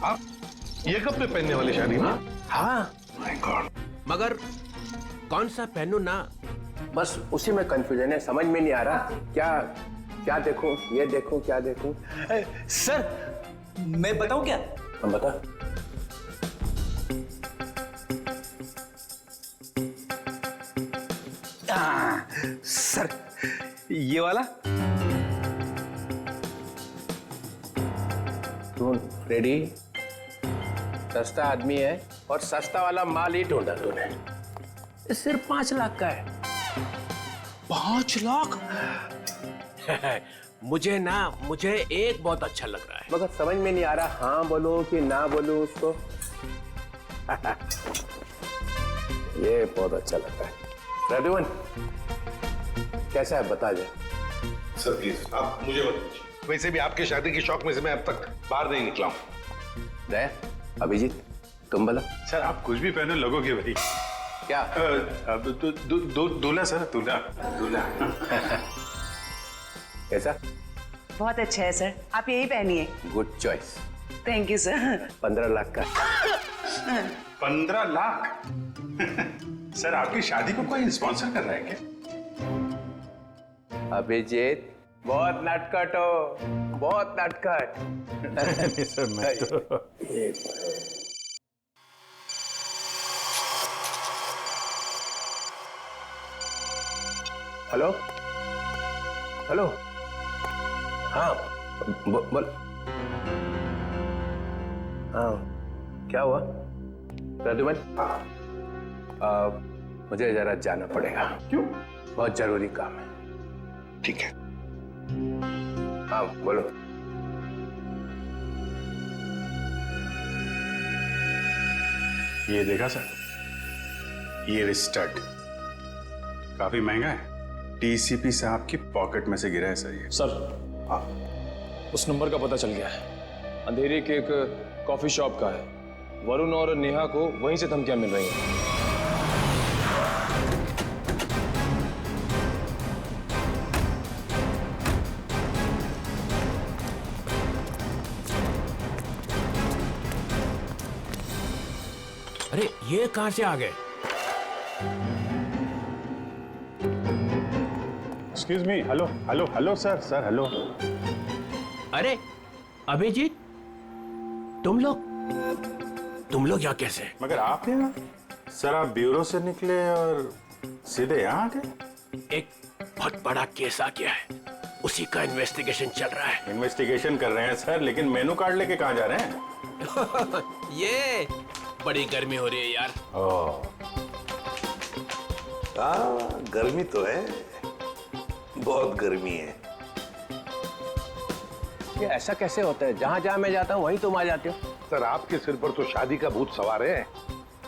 आप ये कब पे पहनने वाली शादी में? हाँ माय गॉड। मगर कौन सा पहनूं ना? बस उसी में कंफ्यूजन है, समझ में नहीं आ रहा क्या क्या देखूं, ये देखूं, क्या देखूं। सर मैं बताऊं क्या? हम बता। सर ये वाला। तू रेडी? सस्ता आदमी है और सस्ता वाला माल ही ढूंढा तूने। ये सिर्फ 5 लाख का है। 5 लाख? मुझे एक बहुत अच्छा लग रहा है। मगर समझ में नहीं आ रहा हाँ बोलूं कि ना बोलूं उसको। ये बहुत अच्छा लग रहा है। प्रद्युमन कैसा है बता जा। सर प्लीज आप मुझे मत पूछिए, वैसे भी आपकी शादी की शौक में से मैं अब तक बाहर नहीं निकला हूँ। दया, अभिजीत तुम बोला। सर आप कुछ भी पहने लगोगे भाई। क्या? दूल्हा सर, दूल्हा दूल्हा। कैसा? बहुत अच्छा है सर, आप यही पहनिए। Good choice. Thank you sir. 15 lakh का। 15 लाख? सर आपकी शादी को कोई स्पॉन्सर कर रहा है क्या? अभिजीत बहुत नटखट हो, बहुत नटखट। नहीं सर मैं तो हेलो हेलो। हाँ बोल। हाँ क्या हुआ प्रद्युमन? मुझे जरा जाना पड़ेगा। क्यों? बहुत जरूरी काम है। ठीक है। हाँ बोलो। ये देखा सर, ये स्टड काफी महंगा है। टीसीपी साहब की पॉकेट में से गिरा है सर ये। सर उस नंबर का पता चल गया है। अंधेरी के एक कॉफी शॉप का है। वरुण और नेहा को वहीं से धमकियां मिल रही हैं। अरे ये कहां से आ गए? Excuse me. Hello hello hello sir, sir hello. अरे अभिजीत, तुम लोग यहाँ कैसे? मगर आप यहाँ? सर आप ब्यूरो से निकले और सीधे यहाँ आ गए? एक बहुत बड़ा केस आ गया है, उसी का इन्वेस्टिगेशन चल रहा है। इन्वेस्टिगेशन कर रहे हैं सर, लेकिन मेनू कार्ड लेके कहाँ जा रहे हैं? ये बड़ी गर्मी हो रही है यार। हाँ गर्मी तो है, बहुत गर्मी है। ये ऐसा कैसे होता है? जहां जहां मैं जाता हूं वहीं तुम आ जाते हो। सर आपके सिर पर तो शादी का भूत सवार है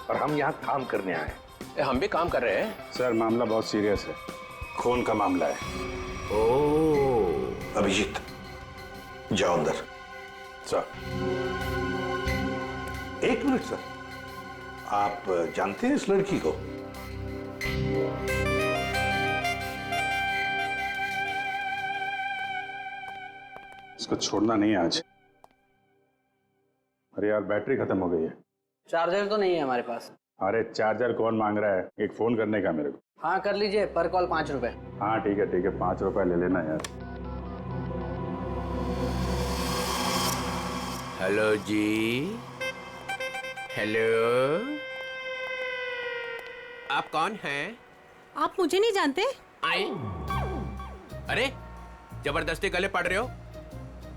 और हम यहाँ काम करने आए हैं। हम भी काम कर रहे हैं। सर मामला बहुत सीरियस है, खून का मामला है। ओह अभिजीत जाओ अंदर। सर 1 मिनट सर, आप जानते हैं इस लड़की को? इसको छोड़ना नहीं आज। अरे यार बैटरी खत्म हो गई है। चार्जर तो नहीं है हमारे पास। अरे चार्जर कौन मांग रहा है? एक फोन करने का मेरे को। हाँ कर लीजिए, पर कॉल 5 रुपए। हाँ ठीक है 5 रुपए ले लेना यार। हेलो जी, हेलो, आप कौन हैं? आप मुझे नहीं जानते? आई, अरे जबरदस्ती गले पड़ रहे हो,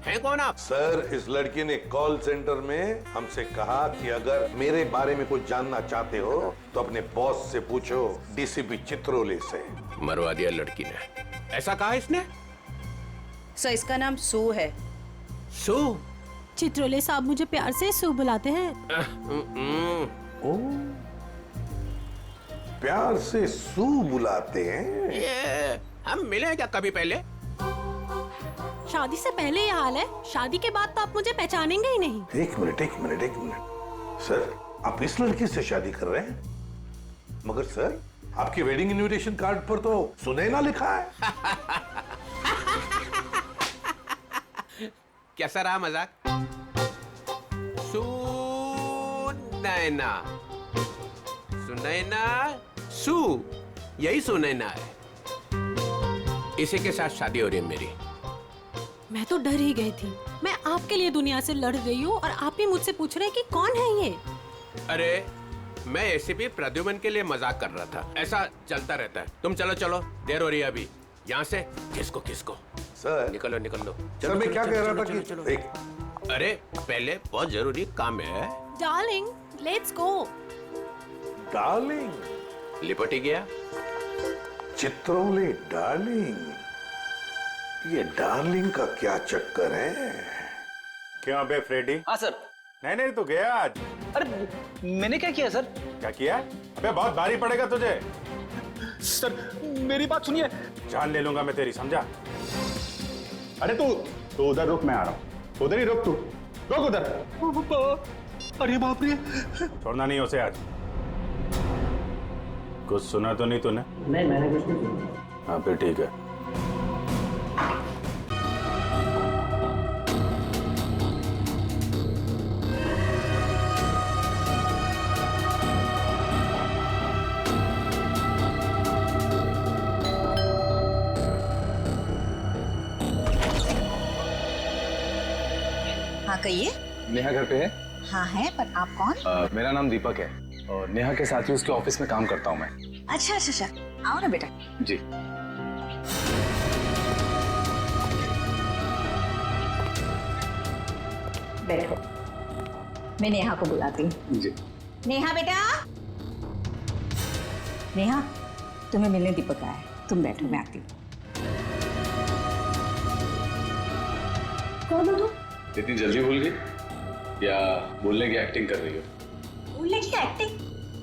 हैं कौन आप? सर इस लड़की ने कॉल सेंटर में हमसे कहा कि अगर मेरे बारे में कुछ जानना चाहते हो तो अपने बॉस से पूछो, डीसीपी चित्रोले से। मरवा दिया लड़की ने। ऐसा कहा इसने? सर इसका नाम सू है। सू? चित्रोले साहब मुझे प्यार से सू बुलाते हैं। ओ प्यार से सू बुलाते हैं? ये हम मिले हैं क्या कभी पहले? शादी से पहले ये हाल है, शादी के बाद तो आप मुझे पहचानेंगे ही नहीं। एक मिनट सर, आप इस लड़की से शादी कर रहे हैं? मगर सर आपके वेडिंग इनविटेशन कार्ड पर तो सुनैना लिखा है। कैसा रहा मजाक? सुनैना। सुनैना सु, यही सुनैना है। इसी के साथ शादी हो रही है मेरी। मैं तो डर ही गई थी। मैं आपके लिए दुनिया से लड़ रही हूँ और आप ही मुझसे पूछ रहे हैं कि कौन है ये। अरे मैं एसीपी प्रद्युमन के लिए मजाक कर रहा था। ऐसा चलता रहता है। तुम चलो चलो, देर हो रही है अभी। यहाँ से किसको किसको सर निकलो निकलो। सर मैं क्या कह रहा था कि एक अरे पहले बहुत जरूरी काम है। Darling, let's go. डार्लिंग, लिपट ही गया। चित्रोले डार्लिंग, ये डार्लिंग का क्या चक्कर है? क्यों बे फ्रेडी? हाँ सर। नहीं तो गया आज। अरे मैंने क्या किया सर? क्या किया? अबे बहुत भारी पड़ेगा तुझे। सर मेरी बात सुनिए। जान ले लूंगा मैं तेरी, समझा? अरे तू उधर रुक, मैं आ रहा हूँ। उधर ही रुक, तू रुक उधर। अरे बाप रे। छोड़ना नहीं उसे आज। कुछ सुना तो नहीं तूने? नहीं, मैंने कुछ नहीं सुना। हाँ फिर ठीक है। हाँ कहिए। नेहा घर पे है? हाँ है, पर आप कौन? मेरा नाम दीपक है और नेहा के साथ ही उसके ऑफिस में काम करता हूँ मैं। अच्छा अच्छा अच्छा, आओ ना बेटा। जी। बैठो, मैं नेहा को बुलाती हूँ। जी। नेहा बेटा। नेहा, तुम्हें मिलने दीपक आया है। तुम बैठो, मैं आती हूँ। कौन हो तुम? इतनी जल्दी भूल गई या बोलने की एक्टिंग कर रही हो? बोलने की एक्टिंग?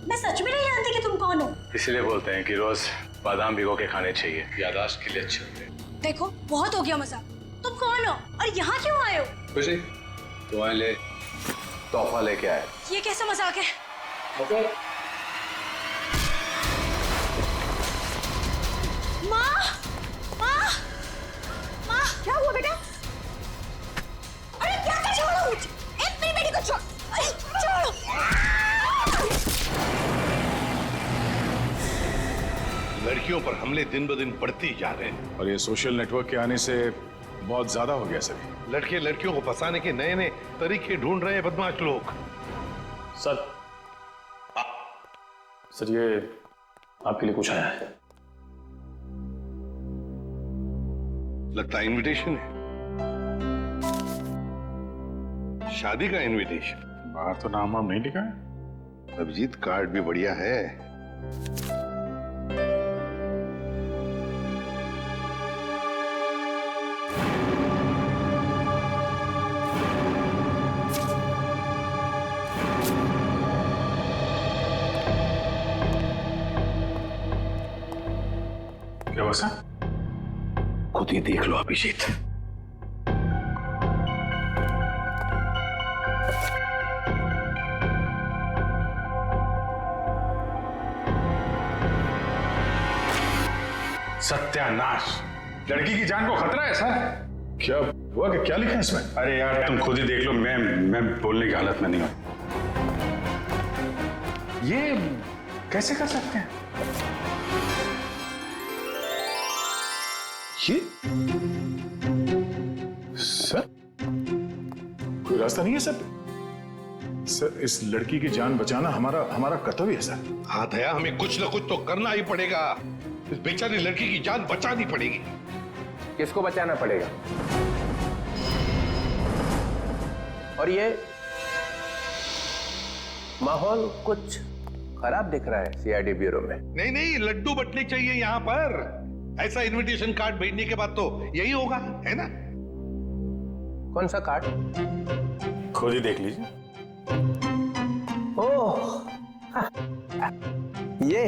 मैं सच में नहीं जानती कि तुम कौन हो। इसीलिए बोलते हैं कि रोज बादाम भिगो के खाने चाहिए, याददाश्त के लिए अच्छे होते हैं। देखो, बहुत हो गया मजाक। तुम कौन हो और यहाँ क्यों आए हो? खुशी, तुम्हारे लिए तोहफा लेके आए। ये कैसा मजाक है? माँ, माँ, माँ, क्या हुआ बेटा? अरे क्या कर? छोड़ो मुझे, मेरी बेटी को छोड़। अरे छोड़ो। लड़कियों पर हमले दिन ब दिन बढ़ते ही जा रहे हैं और ये सोशल नेटवर्क के आने से बहुत ज्यादा हो गया सर। लड़के लड़कियों को फंसाने के नए नए तरीके ढूंढ रहे हैं बदमाश लोग। सर ये आपके लिए कुछ आया है। लगता है इनविटेशन है, शादी का इनविटेशन। बाहर तो नाम वाम नहीं लिखा है। अभिजीत, कार्ड भी बढ़िया है। क्या बसा? खुद ही देख लो अभिजीत। सत्यानाश, लड़की की जान को खतरा है सर। क्या हुआ? क्या लिखा है इसमें? अरे यार तुम खुद ही देख लो, मैं बोलने की हालत में नहीं हूं। ये कैसे कर सकते हैं? ये सर कोई रास्ता नहीं है सर? सर इस लड़की की जान बचाना हमारा कर्तव्य है सर। हाँ दया, हमें कुछ न कुछ तो करना ही पड़ेगा। इस बेचारी लड़की की जान बचानी पड़ेगी। किसको बचाना पड़ेगा? और ये माहौल कुछ खराब दिख रहा है सीआईडी ब्यूरो में। नहीं नहीं, लड्डू बटने चाहिए यहाँ पर। ऐसा इनविटेशन कार्ड भेजने के बाद तो यही होगा, है ना? कौन सा कार्ड? खुद ही देख लीजिए। ओह ये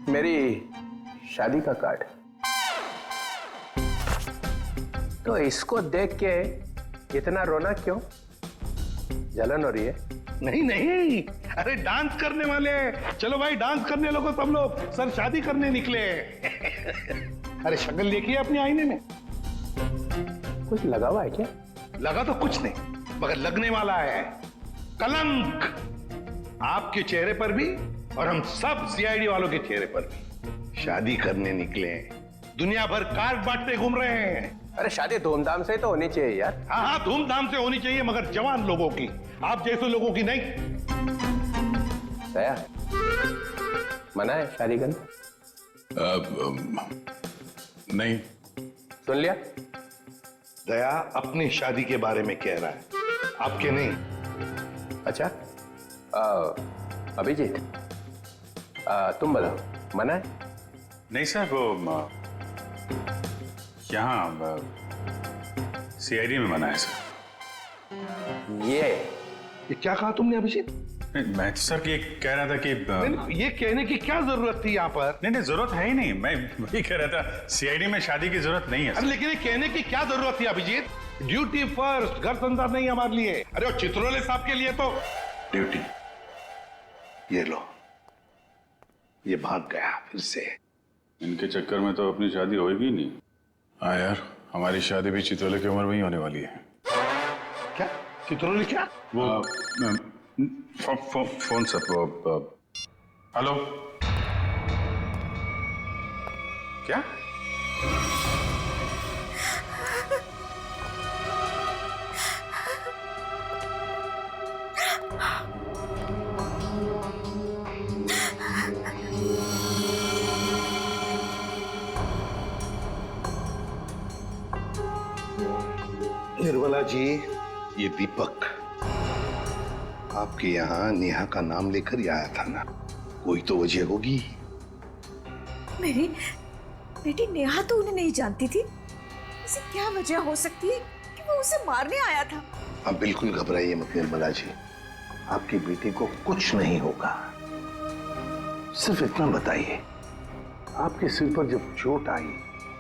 मेरी शादी का कार्ड। तो इसको देख के इतना रोना क्यों? जलन हो रही है? नहीं नहीं, अरे डांस करने वाले। चलो भाई, डांस करने लगो सब लोग। सर शादी करने निकले। अरे शक्ल देखिए अपने आईने में। कुछ लगा हुआ है क्या? लगा तो कुछ नहीं, मगर लगने वाला है कलंक आपके चेहरे पर भी और हम सब सीआईडी वालों के चेहरे पर भी। शादी करने निकले हैं, दुनिया भर कार्ड बांटते घूम रहे हैं। अरे शादी धूमधाम से तो होनी चाहिए यार। हाँ हाँ, धूमधाम से होनी चाहिए, मगर जवान लोगों की, आप जैसे लोगों की नहीं। दया, मना है शादी करना? नहीं। सुन लिया? दया अपनी शादी के बारे में कह रहा है, आपके नहीं। अच्छा, अभिजीत, तुम बताओ, मना है? नहीं सर, वो यहाँ सीआईडी में मना है सर। ये क्या कहा तुमने अभिजीत? मैं तो सर ये कह रहा था कि नहीं, ये कहने की क्या जरूरत थी यहाँ पर? नहीं, जरूरत है ही नहीं। मैं वही कह रहा था, सीआईडी में शादी की जरूरत नहीं है अरे लेकिन ये कहने की क्या जरूरत थी अभिजीत? ड्यूटी फर्स्ट, घर संसार नहीं हमारे लिए। अरे वो चित्रोले साहब के लिए तो ड्यूटी। ये लो, ये भाग गया फिर से। इनके चक्कर में तो अपनी शादी होगी नहीं। हाँ यार, हमारी शादी भी चित्रोले की उम्र में ही होने वाली है। क्या चित्रोले? क्या वो फोन सर, वो हेलो, क्या? निर्मला जी, ये दीपक आपके यहाँ नेहा का नाम लेकर ही आया था ना? कोई तो वजह होगी। मेरी बेटी नेहा तो उन्हें नहीं जानती थी। इसे क्या वजह हो सकती है कि वो उसे मारने आया था? आप बिल्कुल घबराइए मत निर्मला जी, आपकी बेटी को कुछ नहीं होगा। सिर्फ इतना बताइए, आपके सिर पर जब चोट आई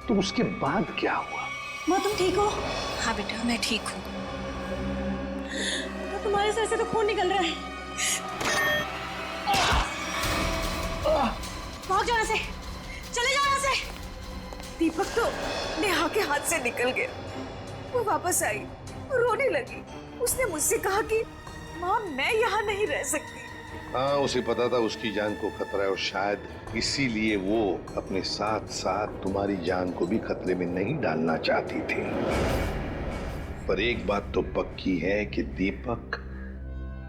तो उसके बाद क्या हुआ? माँ तुम ठीक हो? हाँ बेटा, मैं ठीक हूँ। तुम्हारे सर से तो खून निकल रहा है। भाग जाओ यहाँ से, चले जाओ यहाँ से। दीपक तो नेहा के हाथ से निकल गया। वो वापस आई, रोने लगी। उसने मुझसे कहा कि माँ मैं यहाँ नहीं रह सकती। हाँ, उसे पता था उसकी जान को खतरा है और शायद इसीलिए वो अपने साथ साथ तुम्हारी जान को भी खतरे में नहीं डालना चाहती थी। पर एक बात तो पक्की है कि दीपक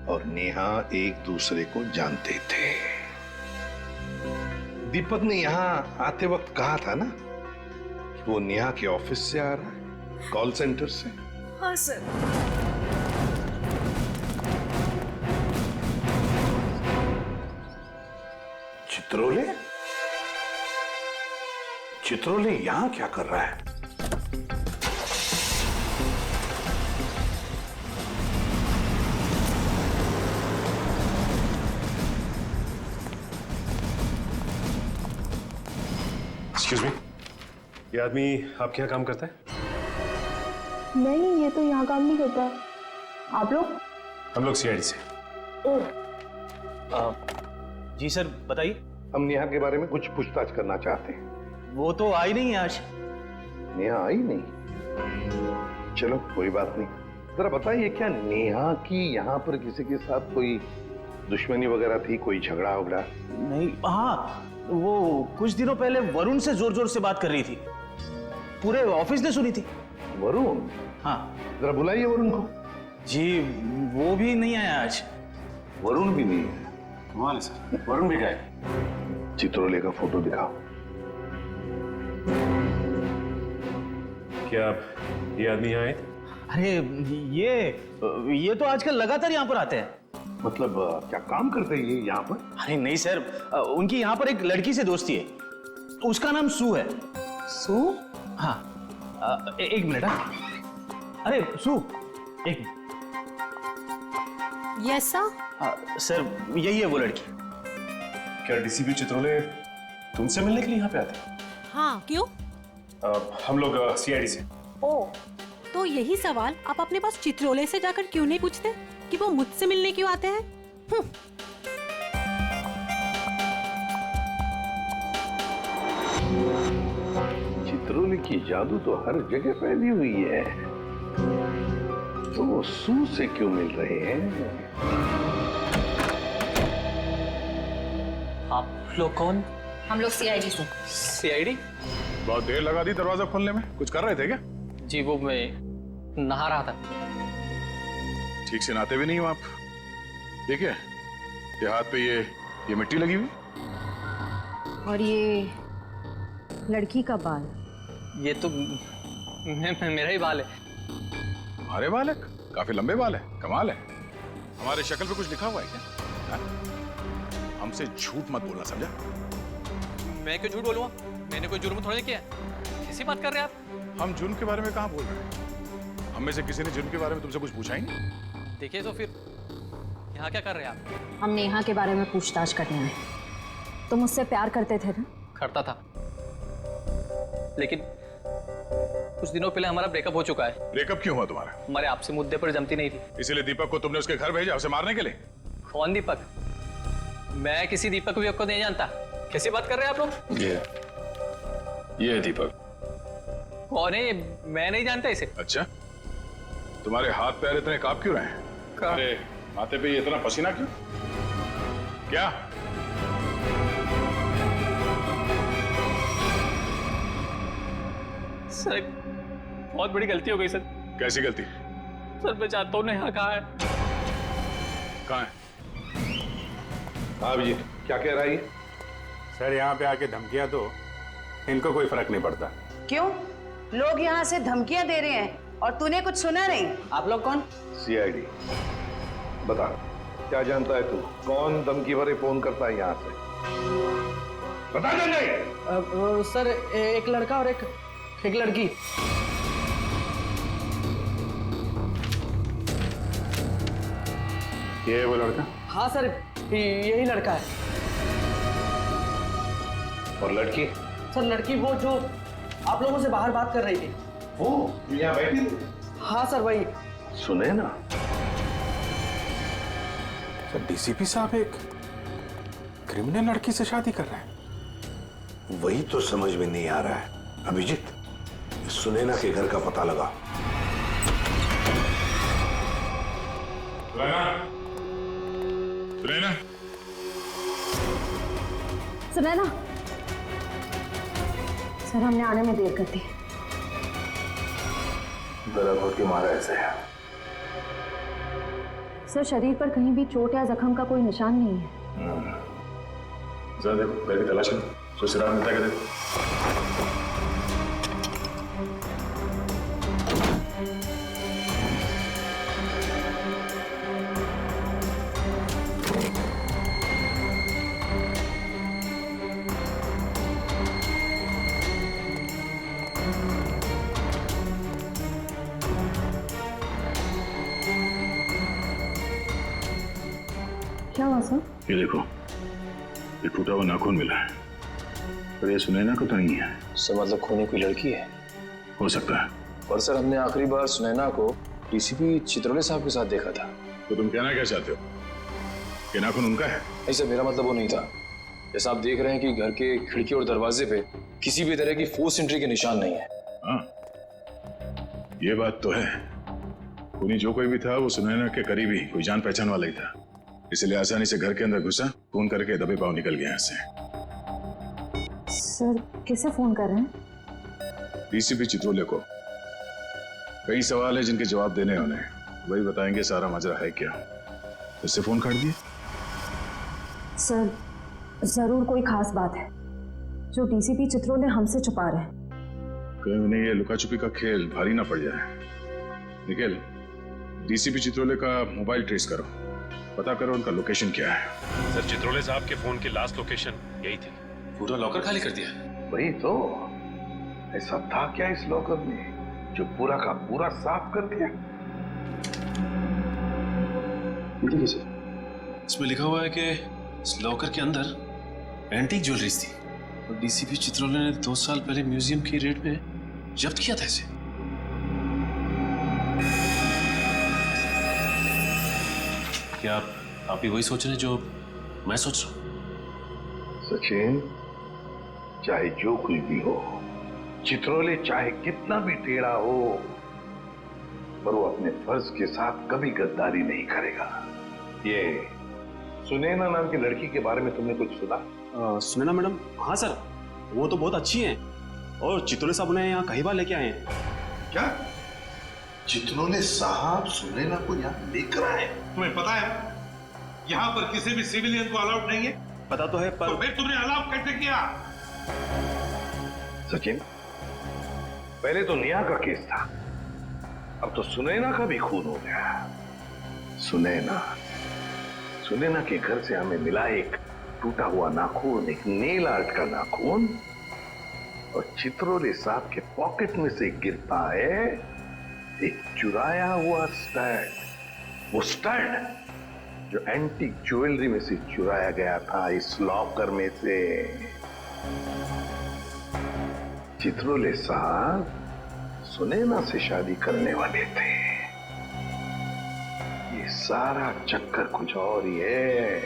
और नेहा एक दूसरे को जानते थे। दीपक ने यहाँ आते वक्त कहा था ना कि वो नेहा के ऑफिस से आ रहा है, कॉल सेंटर से। हाँ सर। चित्रोले? चित्रोले यहां क्या कर रहा है? एक्सक्यूज मी, ये आदमी आपके यहाँ काम करता है? नहीं, ये तो यहाँ काम नहीं करता। आप लोग? हम लोग सीआईडी से। जी सर, बताइए। हम नेहा के बारे में कुछ पूछताछ करना चाहते हैं। वो तो आई नहीं है आज। नेहा आई नहीं? चलो कोई बात नहीं। जरा बताइए, क्या नेहा की यहाँ पर किसी के साथ कोई दुश्मनी वगैरह थी, कोई झगड़ा वगड़ा? नहीं, हाँ वो कुछ दिनों पहले वरुण से जोर जोर से बात कर रही थी, पूरे ऑफिस ने सुनी थी। वरुण? हाँ। जरा बुलाइए वरुण को। जी वो भी नहीं आया आज। वरुण भी नहीं है? कमाल है सर, वरुण भी गायब। चित्रोले का फोटो दिखाओ। क्या ये आदमी यहाँ आए थे? अरे ये तो आजकल लगातार यहाँ पर आते हैं। मतलब क्या काम करते हैं ये यहाँ पर? अरे नहीं सर, उनकी यहाँ पर एक लड़की से दोस्ती है, उसका नाम सू है। सू? हाँ, एक मिनट। अरे सू, एक मिनट। Yes sir. सर यही है वो लड़की। क्या डीसीपी चित्रोले तुमसे मिलने के लिए यहाँ पे आते हैं? हाँ, क्यों? हम लोग सीआईडी से। ओ, तो यही सवाल आप अपने पास चित्रोले से जाकर क्यों नहीं पूछते कि वो मुझसे मिलने क्यों आते हैं? चित्रोले की जादू तो हर जगह फैली हुई है। तो वो सू से क्यों मिल रहे हैं? आप लोग कौन? हम लोग सीआईडी से। सीआईडी? बहुत देर लगा दी दरवाजा खोलने में, कुछ कर रहे थे क्या? जी वो मैं नहा रहा था। ठीक से नहाते भी नहीं हो आप। देखिए ये हाथ पे ये मिट्टी लगी हुई। और ये लड़की का बाल। ये तो मेरा ही बाल है। हमारे बाल है? काफी लंबे बाल है, कमाल है। हमारे शक्ल पे कुछ लिखा हुआ है क्या? हमसे झूठ मत बोलना, समझा? मैं क्यों झूठ बोलूँगा? मैंने कोई जुर्म थोड़ी किया। कैसी बात कर रहे हैं आप? हम जुर्म के बारे में कहाँ बोल रहे हैं? हम में से किसी ने जुर्म के बारे में तुमसे कुछ पूछा ही नहीं। देखिए तो फिर यहाँ क्या कर रहे हैं आप? हम नेहा के बारे में पूछताछ करने आए। तुम मुझसे प्यार करते थे ना? करता था, लेकिन कुछ दिनों पहले हमारा ब्रेकअप हो चुका है। ब्रेकअप क्यों हुआ तुम्हारा? हमारे आपसे मुद्दे पर जमती नहीं थी। इसीलिए दीपक को तुमने उसके घर भेजा, उसे मारने के लिए? कौन दीपक? मैं किसी दीपक विपक को नहीं जानता। कैसी बात कर रहे हैं आप लोग? ये है दीपक। कौन है? मैं नहीं जानता इसे। अच्छा, तुम्हारे हाथ पैर इतने कांप क्यों रहे हैं? अरे माथे पे ये इतना पसीना क्यों? क्या? सर बहुत बड़ी गलती हो गई सर। कैसी गलती? सर मैं चाहता हूँ नेहा कहाँ है? कहाँ है? हाँ जी, क्या कह रहा है? सर यहाँ पे आके धमकियां दो, इनको कोई फर्क नहीं पड़ता। क्यों? लोग यहाँ से धमकियां दे रहे हैं और तूने कुछ सुना नहीं। आप लोग कौन? सीआईडी। बता, क्या जानता है तू? कौन धमकी भरे फोन करता है यहाँ से? बता जल्दी। सर एक लड़का और एक लड़की। ये है वो लड़का? हाँ सर, यही लड़का है। और लड़की? सर लड़की वो जो आप लोगों से बाहर बात कर रही थी। वो यहाँ बैठी थी? हाँ सर वही। सुने ना, सर डीसीपी साहब एक क्रिमिनल लड़की से शादी कर रहे हैं। वही तो समझ में नहीं आ रहा है। अभिजीत, सुनैना के घर का पता लगा। सुनैना, सुनैना, सर हमने आने में देर कर दी। गला घोट के मारा ऐसे है। सर शरीर पर कहीं भी चोट या जख्म का कोई निशान नहीं है। जरा देखो, घर की तलाश करो, सुराग मिलता है क्या देखो। क्या हुआ सर? ये देखो, ये टूटा हुआ नाखून मिला है, पर ये सुनैना को तो नहीं है। सर मतलब खूनी कोई लड़की है? हो सकता है। और सर हमने आखिरी बार सुनैना को डीसीपी चित्रोले साहब के साथ देखा था। तो तुम कहना क्या चाहते हो? ये नाखून उनका है? नहीं सर, मेरा मतलब वो नहीं था। जैसा आप देख रहे हैं कि घर के खिड़की और दरवाजे पे किसी भी तरह की फोर्स एंट्री के निशान नहीं है। हाँ, ये बात तो है। खूनी जो कोई भी था वो सुनैना के करीबी कोई जान पहचान वाला ही था, इसलिए आसानी से घर के अंदर घुसा, फोन करके दबे पांव निकल गया यहाँ से। सर किसे फोन कर रहे हैं? डीसीपी चित्रोले को। कई सवाल है जिनके जवाब देने होने, वही बताएंगे सारा माजरा है क्या। उससे फोन काट दिए? सर जरूर कोई खास बात है जो डीसीपी चित्रोले हमसे छुपा रहे हैं। कहीं उन्हें ये लुका छुपी का खेल भारी ना पड़ जाए। निखिल, डीसीपी चित्रोले का मोबाइल ट्रेस करो, पता करो उनका लोकेशन क्या है। सर चित्रोले साहब के फोन की लास्ट लोकेशन यही थी। पूरा लॉकर खाली कर दिया? वही तो, ऐसा था क्या इस लॉकर में जो पूरा का पूरा साफ कर दिया? देखिए सर, इसमें लिखा हुआ है कि इस लॉकर के अंदर एंटीक ज्वेलरीज थी और डीसीपी चित्रोले ने 2 साल पहले म्यूजियम की रेड में जब्त किया था इसे। क्या आप भी वही सोच रहे हैं जो मैं सोच रहा हूं? सचिन, चाहे जो कुछ भी हो, चित्रोले चाहे कितना भी टेढ़ा हो, पर वो अपने फर्ज के साथ कभी गद्दारी नहीं करेगा। ये सुनैना नाम की लड़की के बारे में तुमने कुछ सुना? सुनैना मैडम? हाँ सर, वो तो बहुत अच्छी हैं और चितौले साहब उन्हें यहाँ कई बार लेके आए हैं। क्या चितौले साहब सुनैना को यहाँ लेकर आए? तुम्हें पता है यहाँ पर किसी भी सिविलियन को अलाउड नहीं है? पता तो है, पर तो फिर तुमने अलाउ कैसे किया? सचिन, पहले तो नेहा का केस था, अब तो सुनैना का भी खून हो गया। सुनैना के घर से हमें मिला एक टूटा हुआ नाखून, एक नेल आर्ट का नाखून, और चितौले साहब के पॉकेट में से गिरता है एक चुराया हुआ स्टड। वो स्टड जो एंटीक ज्वेलरी में से चुराया गया था इस लॉकर में से। चितौले साहब सुनैना से शादी करने वाले थे। ये सारा चक्कर कुछ और ही है।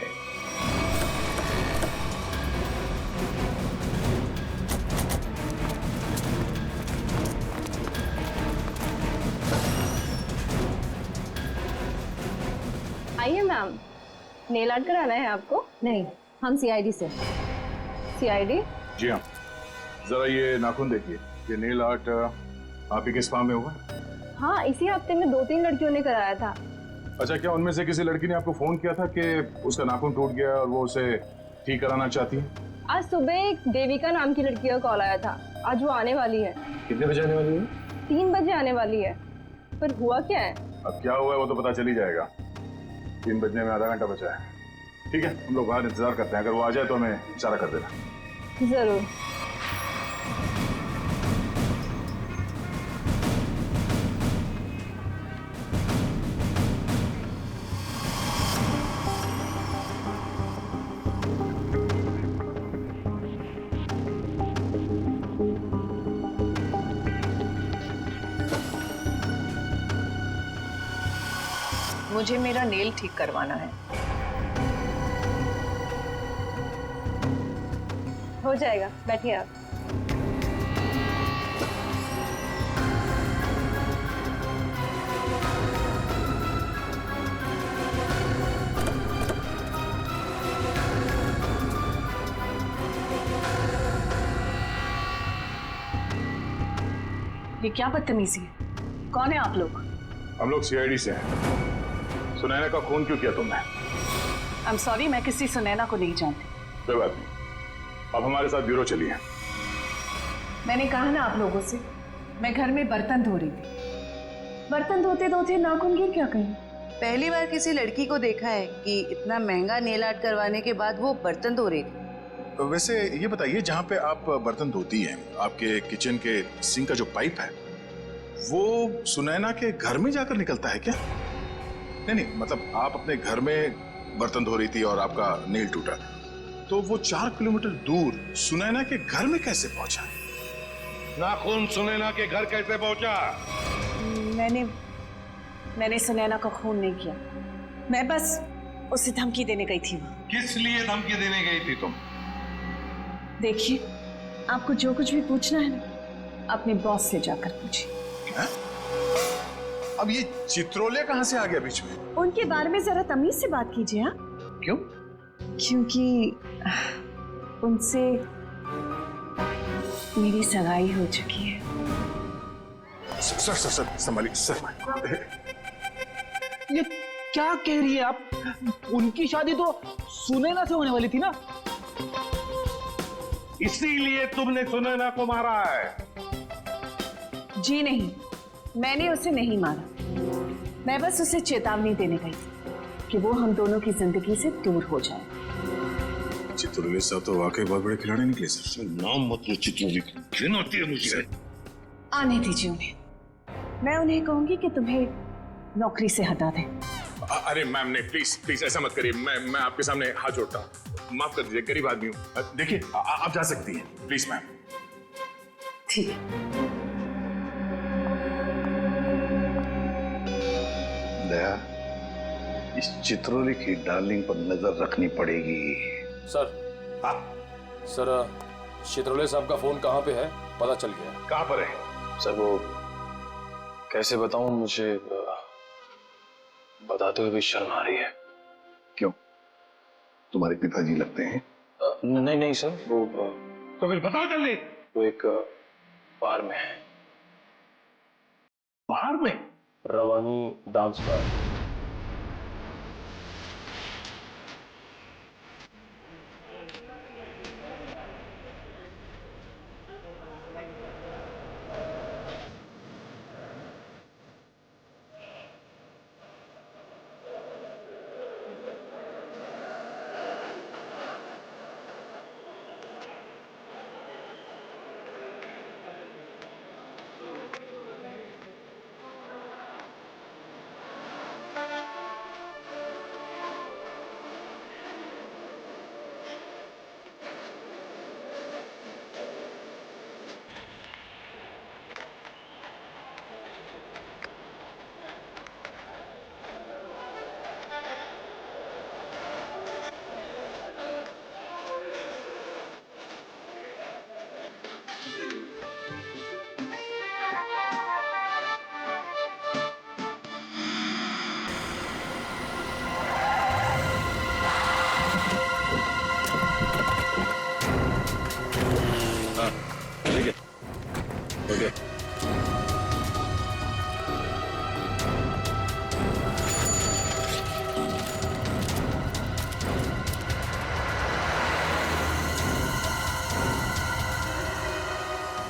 आइए मैम, नेल आर्ट कराना है आपको? नहीं, हम सीआईडी से। सीआईडी? जी हाँ, जरा ये नाखून देखिए, ये नेल आर्ट आप ही के स्पा में होगा? हाँ, इसी हफ्ते में 2-3 लड़कियों ने कराया था। अच्छा, क्या उनमें से किसी लड़की ने आपको फोन किया था कि उसका नाखून टूट गया और वो उसे ठीक कराना चाहती है? आज सुबह एक देविका नाम की लड़की का कॉल आया था, आज वो आने वाली है। कितने बजे आने वाली है? 3 बजे आने वाली है। पर हुआ क्या है? अब क्या हुआ है वो तो पता चल ही जाएगा। 3 बजने में आधा घंटा बचा है। ठीक है, हम लोग बाहर इंतजार करते हैं, अगर वो आ जाए तो हमें इशारा कर देना। जरूर। मुझे मेरा नेल ठीक करवाना है। हो जाएगा, बैठिए आप। ये क्या बदतमीजी है? कौन है आप लोग? हम लोग सीआईडी से हैं। सुनैना का खून क्यों किया तुमने? आई एम सॉरी, मैं किसी सुनैना को नहीं जानती। कोई बात नहीं, अब हमारे साथ ब्यूरो चलिए। मैंने कहा ना आप लोगों से, मैं घर में बर्तन धो रही थी। बर्तन धोते धोते नाखून गिर क्या कहीं? पहली बार किसी लड़की को देखा है कि इतना महंगा नेल आर्ट करवाने के बाद वो बर्तन धो रही थी। वैसे ये बताइए, जहाँ पे आप बर्तन धोती हैं, आपके किचन के सिंक का जो पाइप है वो सुनैना के घर में जाकर निकलता है क्या? नहीं, मतलब आप अपने घर में बर्तन धो रही थी और आपका नेल टूटा, तो वो 4 किलोमीटर दूर सुनैना के घर में कैसे पहुंचा? नाखून सुनैना के घर कैसे पहुंचा? मैंने सुनैना का खून नहीं किया, मैं बस उसे धमकी देने गई थी। किस लिए धमकी देने गई थी तुम? देखिए, आपको जो कुछ भी पूछना है ना, अपने बॉस से जाकर पूछिए। अब ये चित्रोले कहाँ से आ गया बीच में? उनके बारे में जरा तमीज से बात कीजिए। हाँ, क्यों? क्योंकि उनसे मेरी सगाई हो चुकी है। सर संभालिए सर। ये क्या कह रही है आप? उनकी शादी तो सुनैना से होने वाली थी ना? इसीलिए तुमने सुनैना को मारा है? जी नहीं, मैंने उसे नहीं मारा। मैं बस उसे चेतावनी देने गई थी कि वो हम दोनों की जिंदगी से दूर हो जाए। चित्रोले साहब तो वाकई बहुत बड़े खिलाड़ी निकले सर। नाम मत लो चित्रोले, घिन आती है मुझे। आने दीजिए उन्हें, मैं उन्हें कहूंगी कि तुम्हें नौकरी से हटा दें। अरे मैम नहीं, प्लीज प्लीज ऐसा मत करिए। मैं आपके सामने हाथ जोड़ता हूँ, माफ कर दीजिए, गरीब आदमी हूँ। देखिए आप जा सकती हैं, प्लीज मैम। ठीक है। दया, इस चित्रोले की डार्लिंग पर नजर रखनी पड़ेगी। सर। हाँ सर, चित्रोले साहब का फोन कहाँ पे है? पता चल गया। कहाँ पर है? सर वो कैसे बताऊं, मुझे बताते हुए भी शर्म आ रही है। क्यों? तुम्हारे पिताजी लगते हैं? नहीं नहीं सर, वो तो फिर बता जल्दी। वो एक बार में है। बाहर में? रवानी डांस बार।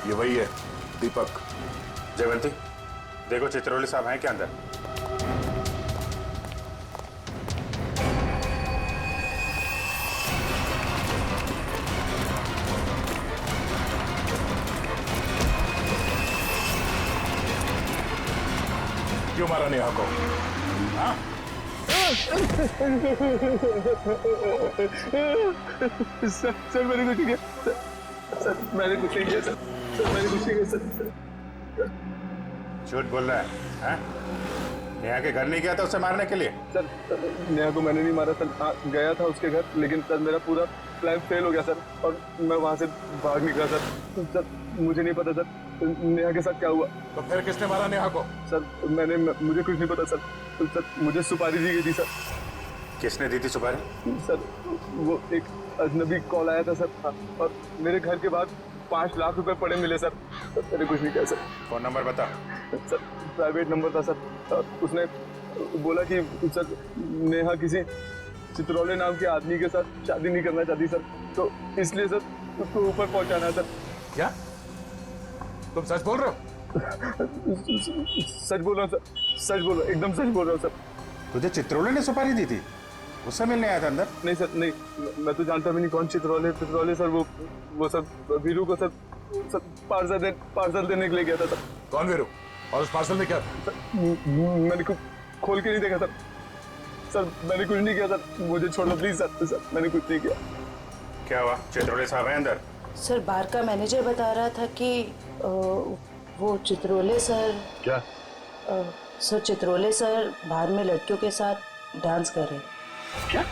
ये वही है, दीपक। जयवंती, देखो चित्रोले साहब हैं क्या अंदर? क्यों मारा नेहा को? हाँ? सर मैंने कुछ नहीं किया। सर मैंने कुछ नहीं किया। सर मैंने कुछ नहीं किया। सर झूठ बोल रहा है, हैं? नेहा के घर नहीं गया था उसे मारने के लिए? सर नेहा को मैंने नहीं मारा सर। हाँ, गया था उसके घर, लेकिन सर मेरा पूरा प्लान फेल हो गया सर, और मैं वहाँ से भाग निकला सर। सर मुझे नहीं पता सर नेहा के साथ क्या हुआ। तो फिर किसने मारा नेहा को? सर मुझे कुछ नहीं पता सर। सर मुझे सुपारी दी गई थी सर। किसने दी थी सुपारी? सर वो एक अजनबी कॉल आया था सर। हाँ, और मेरे घर के बाहर 5 लाख रुपए पड़े मिले सर। मैंने कुछ नहीं किया सर। फोन नंबर बता। सर प्राइवेट नंबर था सर। उसने बोला कि सर नेहा किसी चित्रोले नाम के आदमी के साथ शादी नहीं करना चाहती सर, तो इसलिए सर उसको ऊपर पहुंचाना है सर। क्या तुम सच बोल रहे हो? सच बोल रहा हूँ सर, सच बोल रहा हूँ, एकदम सच बोल रहा हूँ सर। तुझे चित्रोले ने सुपारी दी थी? उससे मिलने आया था अंदर? नहीं सर, नहीं, मैं तो जानता भी नहीं कौन चित्रोले सर। वो सर वीरू को सर पार्सल देने के लिए गया था सर। कौन वीरू? और उस पार्सल में क्या? मैंने कुछ खोल के नहीं देखा सर। सर मैंने कुछ नहीं किया सर, मुझे छोड़ दो प्लीज सर। सर मैंने कुछ नहीं किया। क्या हुआ? चित्रोले साहब हैं अंदर? सर बार का मैनेजर बता रहा था कि वो चित्रोले सर। क्या? सर चित्रोले सर बाहर में लड़कियों के साथ डांस कर रहे। क्या?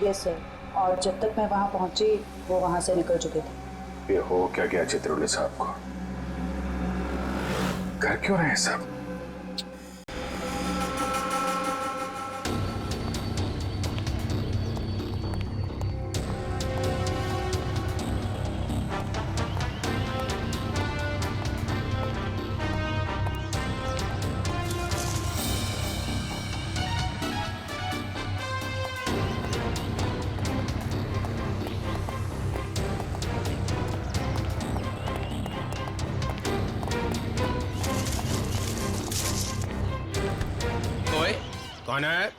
यस सर, और जब तक मैं वहाँ पहुंची वो वहाँ से निकल चुके थे। ये हो क्या गया चित्रोले साहब को? कर क्यों रहे हैं सब? कौन है?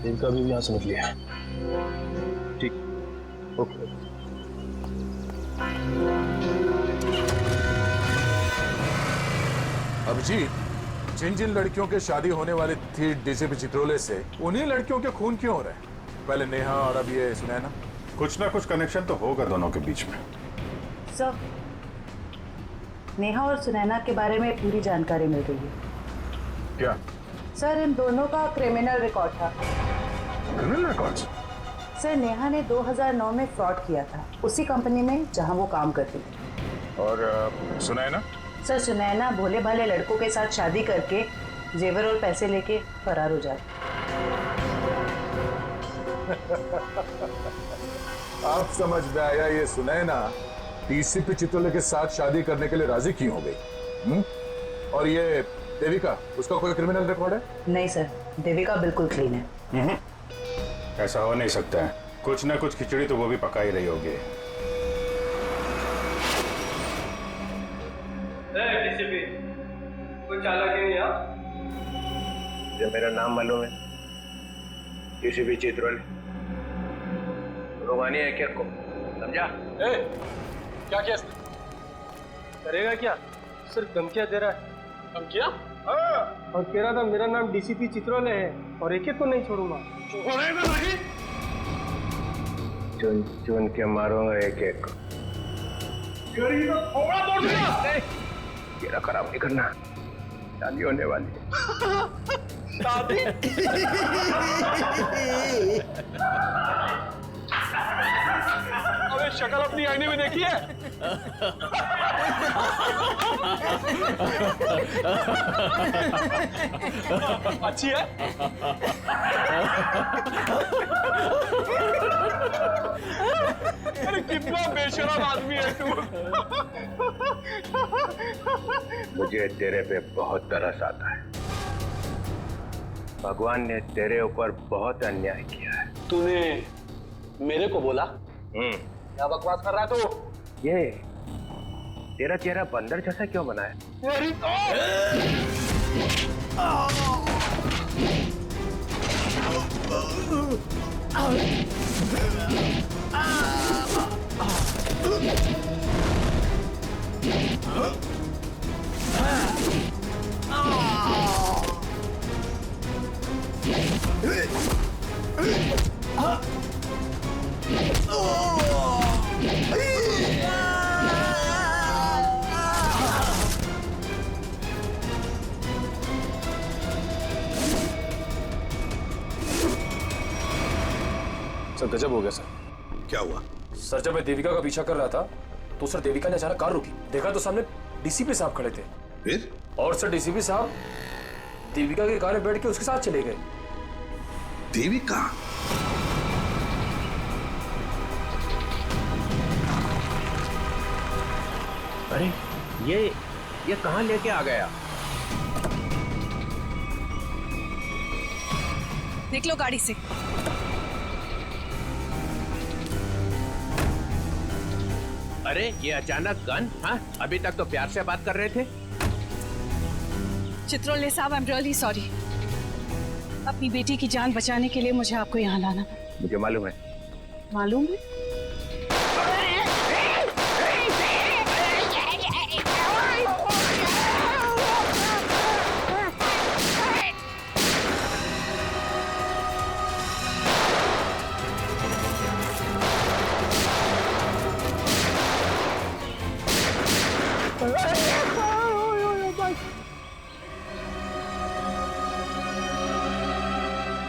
देविका भी यहाँ से निकली है। ठीक, ओके। अभिजीत, जिन जिन लड़कियों के शादी होने वाली थी डीसीपी चित्रोले से, उन्हीं लड़कियों के खून क्यों हो रहे हैं? पहले नेहा और अब ये सुनैना। कुछ ना कुछ कनेक्शन तो होगा दोनों के बीच में। सर, नेहा और सुनैना के बारे में पूरी जानकारी मिल गई है। क्या? सर, इन दोनों का क्रिमिनल रिकॉर्ड था। Criminal records? सर, नेहा ने 2009 में फ्रॉड किया था उसी कंपनी में जहां वो काम करती थी। और सुनैना? सर, सुनैना भोले भाले लड़कों के साथ शादी करके जेवर और पैसे लेके फरार हो जाती। आप समझ में आया, ये सुनैना डीसीपी चित्रोले के साथ शादी करने के लिए राजी क्यों हो गई? और ये देविका, उसका कोई क्रिमिनल रिकॉर्ड है? नहीं सर, देविका बिल्कुल क्लीन है। ऐसा हो नहीं सकता है, कुछ ना कुछ खिचड़ी तो वो भी पका ही रही होगी। कोई चालाकी नहीं है? जो मेरा नाम मालूम है, डीसीपी चित्रोले। रोमानी है क्या को? समझा? क्या किया इसने? करेगा क्या? सिर्फ धमकियां दे रहा है। धमकियां? हाँ। और कह रहा था मेरा नाम डीसीपी चित्रोले है और एक को नहीं छोड़ूंगा। छोड़ेगा नहीं? चुन चुन के मारूंगा एक एक को। थोड़ा तोड़ दूंगा। तेरा खराब नहीं करना, शादी होने वाली है। शादी? अबे शक्ल अपनी आईने में देखी है? अच्छी है? अरे कितना बेशरम आदमी है तू। मुझे तेरे पे बहुत तरस आता है। भगवान ने तेरे ऊपर बहुत अन्याय किया है। तूने मेरे को बोला? क्या बकवास कर रहा है तू? ये तेरा चेहरा बंदर जैसा क्यों बना है? मेरी सर गजब हो गया सर। क्या हुआ? सर जब मैं देविका का पीछा कर रहा था तो सर देविका ने अचानक कार रोकी। देखा तो सामने डीसीपी साहब खड़े थे। फिर? और सर डीसीपी साहब देविका की कार में बैठ के उसके साथ चले गए। देविका? अरे ये कहाँ लेके आ गया? देख लो गाड़ी से। अरे ये अचानक गन? हाँ, अभी तक तो प्यार से बात कर रहे थे। चित्रोले साहब, आई एम रियली सॉरी। अपनी बेटी की जान बचाने के लिए मुझे आपको यहाँ लाना पड़ा। मुझे मालूम है। मालूम है?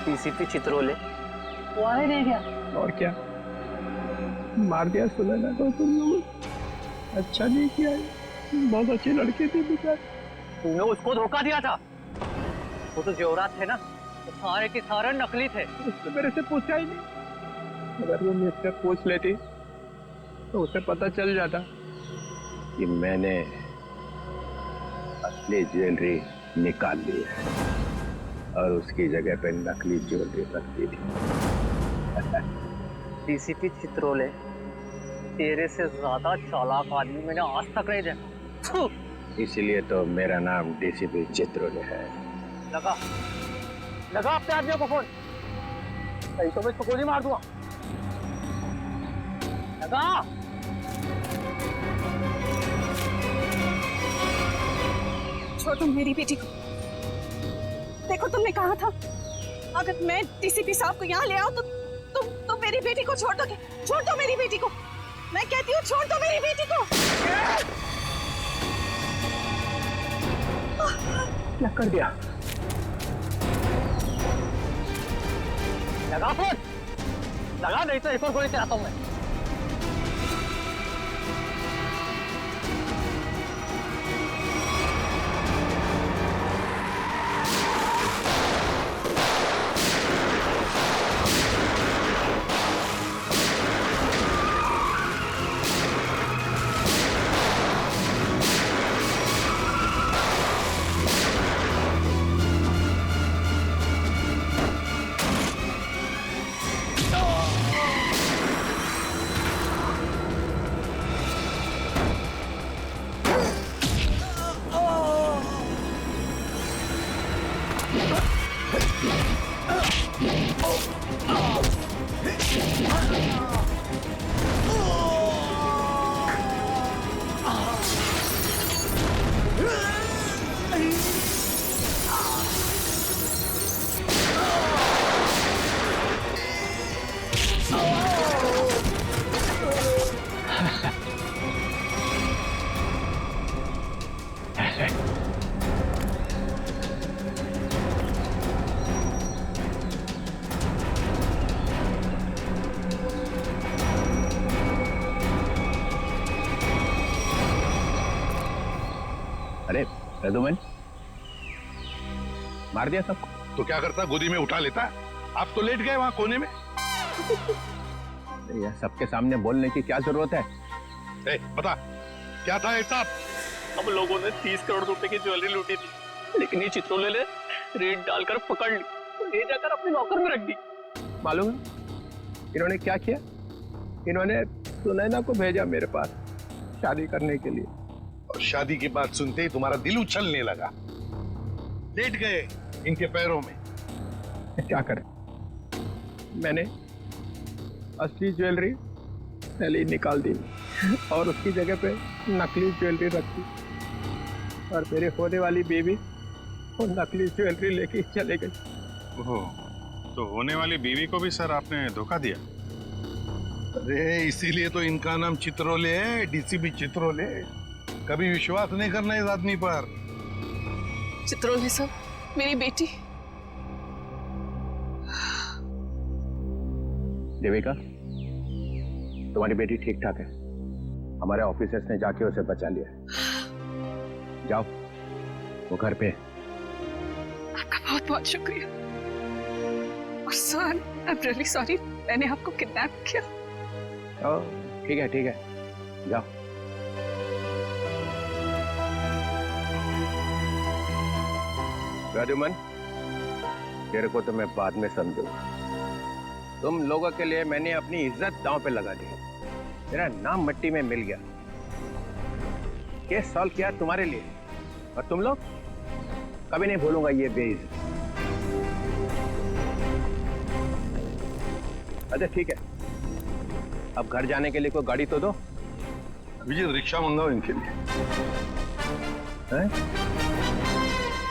डीसीपी चित्रोले वो आने नहीं गया। और क्या मार दिया सुनैना को तुम लोग। अच्छा नहीं किया, बहुत अच्छी लड़की थी बेचारी। तूने उसको धोखा दिया था। वो तो जेवरात थे ना, तो सारे के सारे नकली थे। उसने मेरे से पूछा ही नहीं। अगर वो मुझसे पूछ लेती तो उसे पता चल जाता कि मैंने असली ज्वेलरी निकाल ली है और उसकी जगह पे नकली ज्वेलरी रख दी थी। डीसीपी चित्रोले, तेरे से ज्यादा चालाक आदमी मैंने आज तक नहीं देखा। इसलिए तो मेरा नाम डीसीपी चित्रोले है। लगा अपने आदमियों को फोन। नहीं तो मैं इसको गोली मार दूंगा। लगा। छोड़ो मेरी बेटी को। देखो तुमने कहा था अगर मैं डीसीपी साहब को यहाँ ले आऊं तो तुम मेरी बेटी को छोड़ दोगे। छोड़ दो मेरी बेटी को, मैं कहती हूँ छोड़ दो मेरी बेटी को। क्या कर दिया? लगा फोन, लगा नहीं तो एक और गोली चलाता हूँ मैं। अरे प्रद्युमन, मार दिया सबको? तो क्या करता, गोदी में उठा लेता? आप तो लेट गए वहां कोने में। यार सबके सामने बोलने की क्या जरूरत है? बता क्या था ऐसा? हम लोगों ने 30 करोड़ रुपए की ज्वेलरी लूटी थी, लेकिन ये चित्रोले ने रेड डालकर पकड़ ली और ले जाकर अपने लॉकर में रख दी। मालूम है इन्होंने क्या किया? इन्होंने सुनैना को भेजा मेरे पास शादी करने के लिए, और शादी की बात सुनते ही तुम्हारा दिल उछलने लगा, लेट गए इनके पैरों में। क्या करें, मैंने असली ज्वेलरी पहले निकाल दी और उसकी जगह पे नकली ज्वेलरी रख दी, और मेरे होने वाली बीवी वो नकली ज्वेलरी लेके चले गई। ओहो, तो होने वाली बीवी को भी सर आपने धोखा दिया? अरे इसीलिए तो इनका नाम चित्रोले है, डीसीपी चित्रोले। कभी विश्वास नहीं करना इस आदमी पर। चित्रोले साहब, मेरी बेटी। देविका, तुम्हारी बेटी ठीक ठाक है। हमारे ऑफिसर्स ने जाके उसे बचा लिया। जाओ, वो घर पे है। आपका बहुत बहुत शुक्रिया। और sir, I am really sorry, मैंने आपको किडनैप किया। ठीक है ठीक है, जाओ। प्रद्युमन, तेरे को तो मैं बाद में समझूंगा। तुम लोगों के लिए मैंने अपनी इज्जत दांव पे लगा दी, तेरा नाम मिट्टी में मिल गया। केस सॉल्व किया तुम्हारे लिए, और तुम लोग कभी नहीं भूलूंगा ये बेइज्जत। अच्छा ठीक है, अब घर जाने के लिए कोई गाड़ी तो दो। विजय, रिक्शा मंगाओ इनके लिए। हैं?